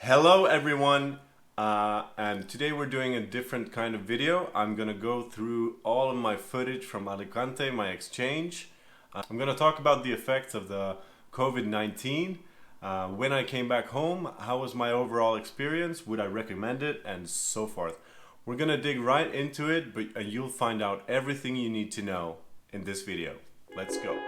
Hello everyone, and today we're doing a different kind of video. I'm gonna go through all of my footage from Alicante, my exchange. I'm gonna talk about the effects of the COVID-19, when I came back home, how was my overall experience, would I recommend it, and so forth. We're gonna dig right into it, but you'll find out everything you need to know in this video. Let's go.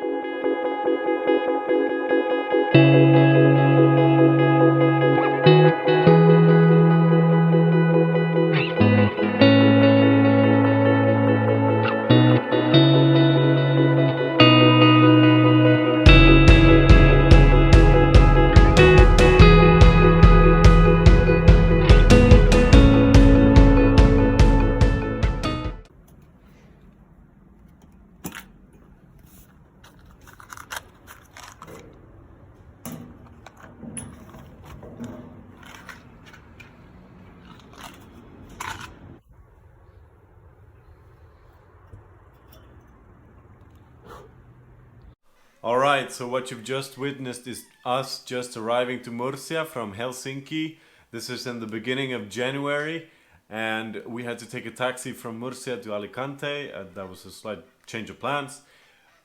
Alright, so what you've just witnessed is us just arriving to Murcia from Helsinki. This is in the beginning of January, and we had to take a taxi from Murcia to Alicante. That was a slight change of plans.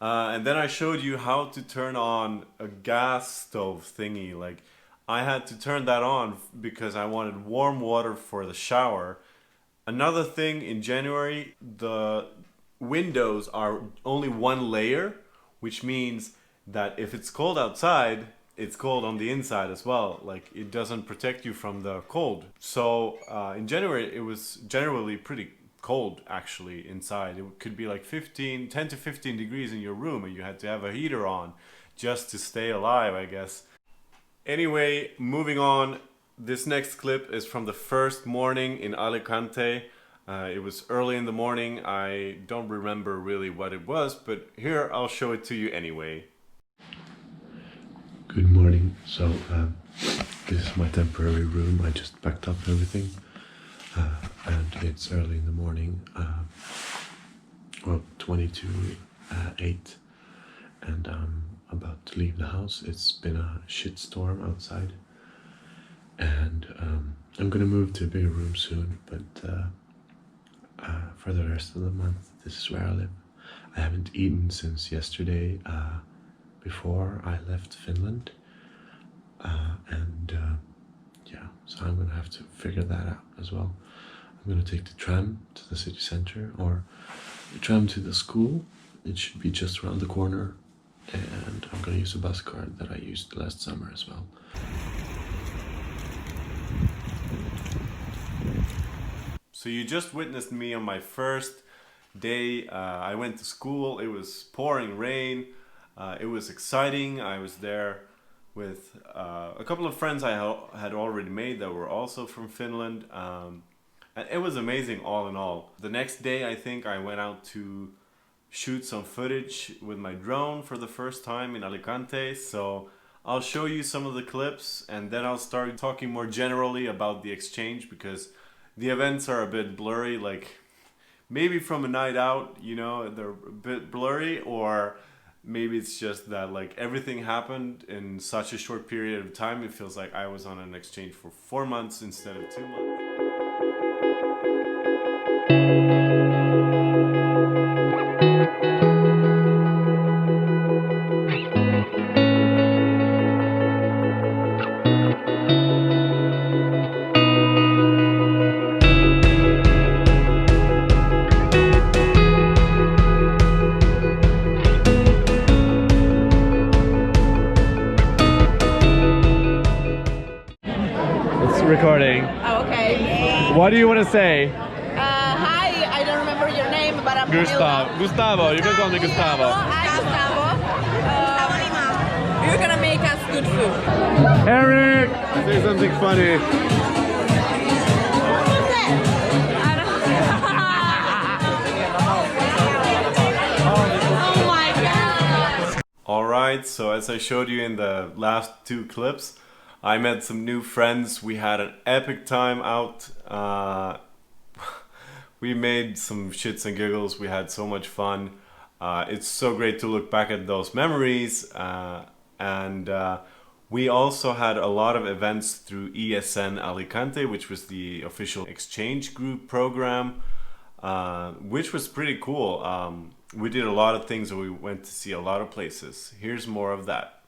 And then I showed you how to turn on a gas stove thingy. Like, I had to turn that on because I wanted warm water for the shower. Another thing, in January, the windows are only one layer, which means that if it's cold outside, it's cold on the inside as well. Like, it doesn't protect you from the cold. So in January, it was generally pretty cold actually inside. It could be like 10 to 15 degrees in your room, and you had to have a heater on just to stay alive, I guess. Anyway, moving on. This next clip is from the first morning in Alicante. It was early in the morning. I don't remember really what it was, but here I'll show it to you anyway. Good morning. So this is my temporary room. I just packed up everything, and it's early in the morning. Well, 8, and I'm about to leave the house. It's been a shit storm outside, and I'm gonna move to a bigger room soon, but for the rest of the month, this is where I live. I haven't eaten since yesterday, before I left Finland, and yeah, so I'm gonna have to figure that out as well. I'm gonna take the tram to the city center, or the tram to the school. It should be just around the corner, and I'm gonna use a bus card that I used last summer as well. So you just witnessed me on my first day. I went to school. It was pouring rain. It was exciting. I was there with a couple of friends I had already made that were also from Finland. And it was amazing all in all. The next day, I think I went out to shoot some footage with my drone for the first time in Alicante. So I'll show you some of the clips, and then I'll start talking more generally about the exchange, because the events are a bit blurry. Like, maybe from a night out, you know, they're a bit blurry, or maybe it's just that like everything happened in such a short period of time. It feels like I was on an exchange for 4 months instead of 2 months. Recording. Oh, okay. What do you want to say? Hi, I don't remember your name, but I'm Gustavo, you can call me Gustavo. Hi, Gustavo. You're gonna make us good food. Eric! Say something funny. Oh my god! Alright, so as I showed you in the last 2 clips, I met some new friends. We had an epic time out. We made some shits and giggles. We had so much fun. It's so great to look back at those memories. And We also had a lot of events through ESN Alicante, which was the official exchange group program, which was pretty cool. We did a lot of things and we went to see a lot of places. Here's more of that.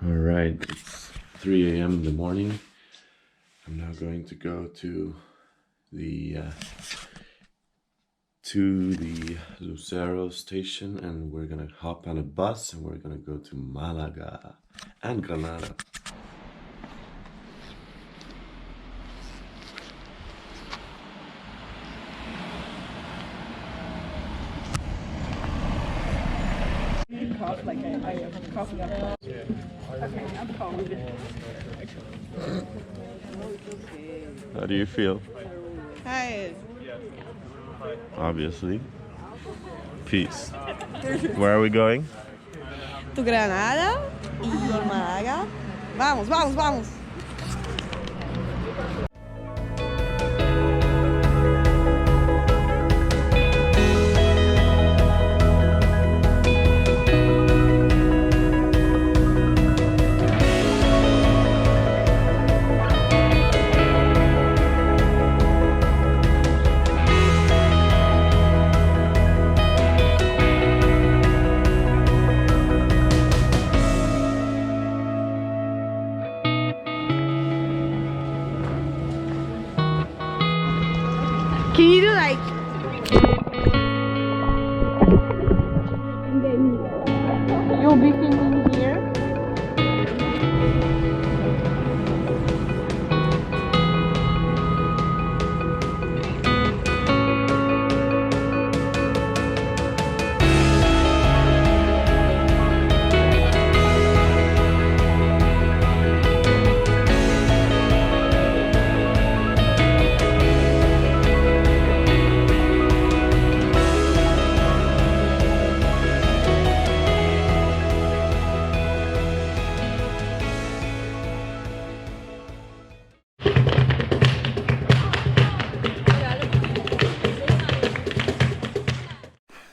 Alright, it's 3 a.m. in the morning. I'm now going to go to the Lucero station, and we're gonna hop on a bus and we're gonna go to Malaga and Granada. Cough like I am coughing up. Okay, I'm coughing. How do you feel? Hi. Obviously. Peace. Where are we going? To Granada y Málaga. Vamos, vamos, vamos. Can you do like? You'll be filming here.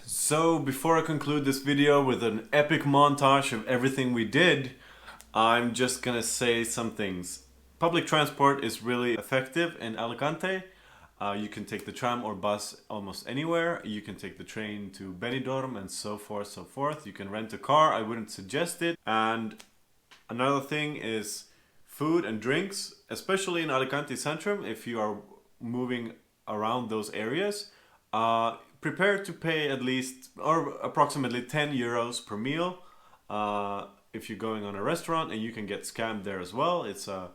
So before I conclude this video with an epic montage of everything we did, I'm just gonna say some things. Public transport is really effective in Alicante. You can take the tram or bus almost anywhere. You can take the train to Benidorm and so forth, so forth. You can rent a car. I wouldn't suggest it. And another thing is food and drinks, especially in Alicante Centrum. If you are moving around those areas, prepare to pay at least or approximately 10 euros per meal if you're going on a restaurant, and you can get scammed there as well. It's a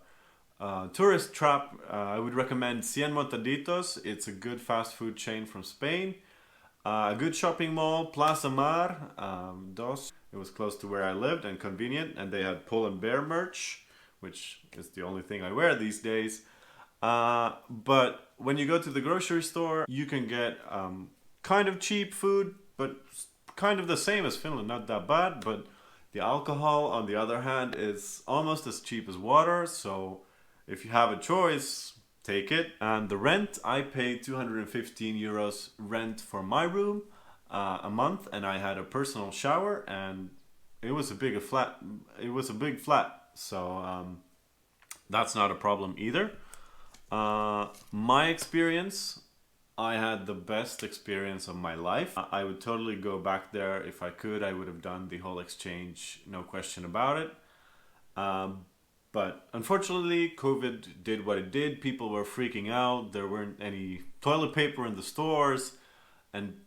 tourist trap. I would recommend Cien Montaditos. It's a good fast food chain from Spain. A good shopping mall, Plaza Mar, Dos. It was close to where I lived and convenient, and they had Pull and Bear merch, which is the only thing I wear these days. But when you go to the grocery store, you can get kind of cheap food, but kind of the same as Finland, not that bad. But the alcohol, on the other hand, is almost as cheap as water. So if you have a choice, take it. And the rent, I paid 215 euros rent for my room a month, and I had a personal shower, and it was a big flat. It was a big flat, so that's not a problem either. My experience, I had the best experience of my life. I would totally go back there if I could. I would have done the whole exchange, no question about it. But unfortunately, COVID did what it did. People were freaking out. There weren't any toilet paper in the stores. And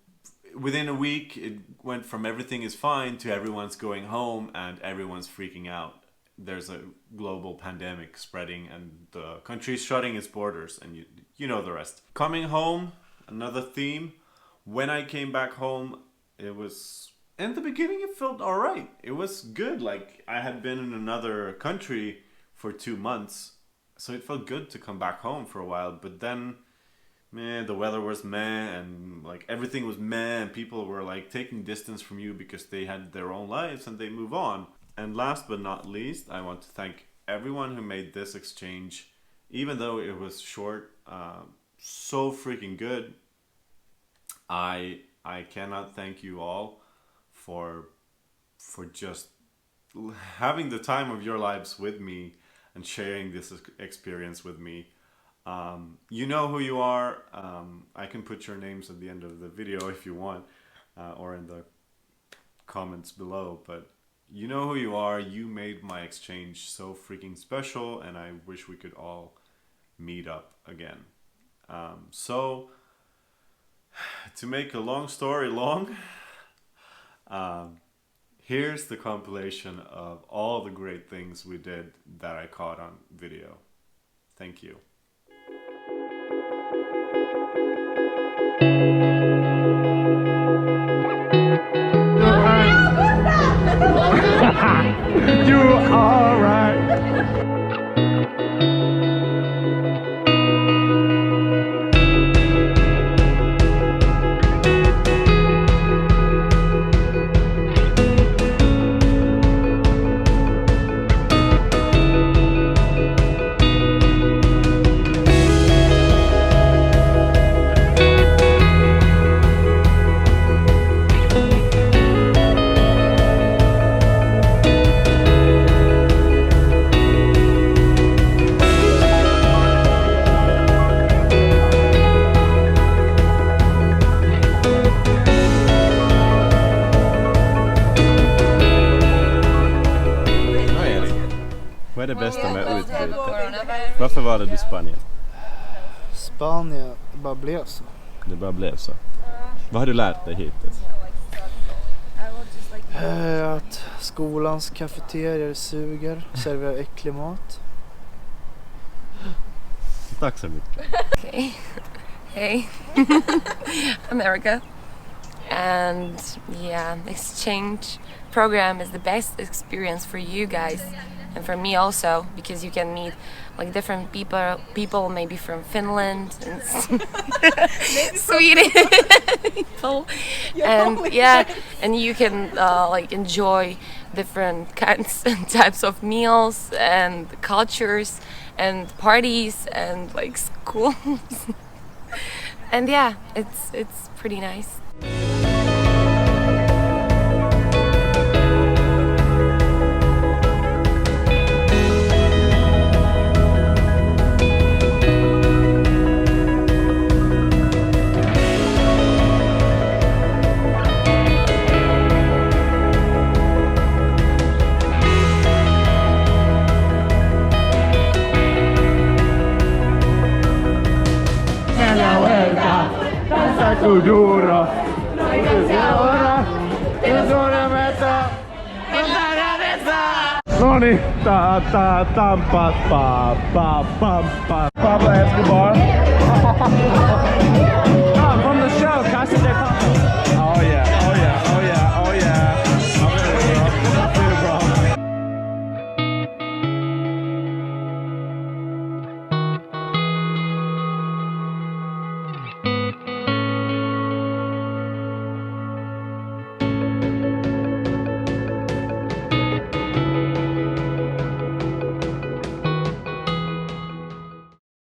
within a week, it went from everything is fine to everyone's going home and everyone's freaking out. There's a global pandemic spreading and the country's shutting its borders, and you know the rest. Coming home, another theme. When I came back home, it was in the beginning it felt alright. It was good. Like, I had been in another country for 2 months, so it felt good to come back home for a while. But then, man, the weather was meh, and like everything was meh, and people were like taking distance from you because they had their own lives and they move on. And last but not least, I want to thank everyone who made this exchange, even though it was short, so freaking good. I cannot thank you all for just having the time of your lives with me and sharing this experience with me. You know who you are. I can put your names at the end of the video if you want, or in the comments below, but you know who you are. You made my exchange so freaking special, and I wish we could all meet up again. So to make a long story long, here's the compilation of all the great things we did that I caught on video. Thank you. You alright? Vad är det bästa med utbyte? Varför var det i Spanien? Spanien, det bara blev så. Det bara blev så. Vad har du lärt dig hittills? Att skolans cafeterier suger, serverar äcklig mat. Tack så mycket. Okay. Hey, I'm Erica, and yeah, exchange program is the best experience for you guys and for me also, because you can meet like different people maybe from Finland and Sweden people, and yeah, and you can like enjoy different kinds and types of meals and cultures and parties and like schools. And yeah, it's pretty nice. Duro. Ahora es una meta. Ronnie, ta ta tam pa pa pa pa pa. Pablo Escobar.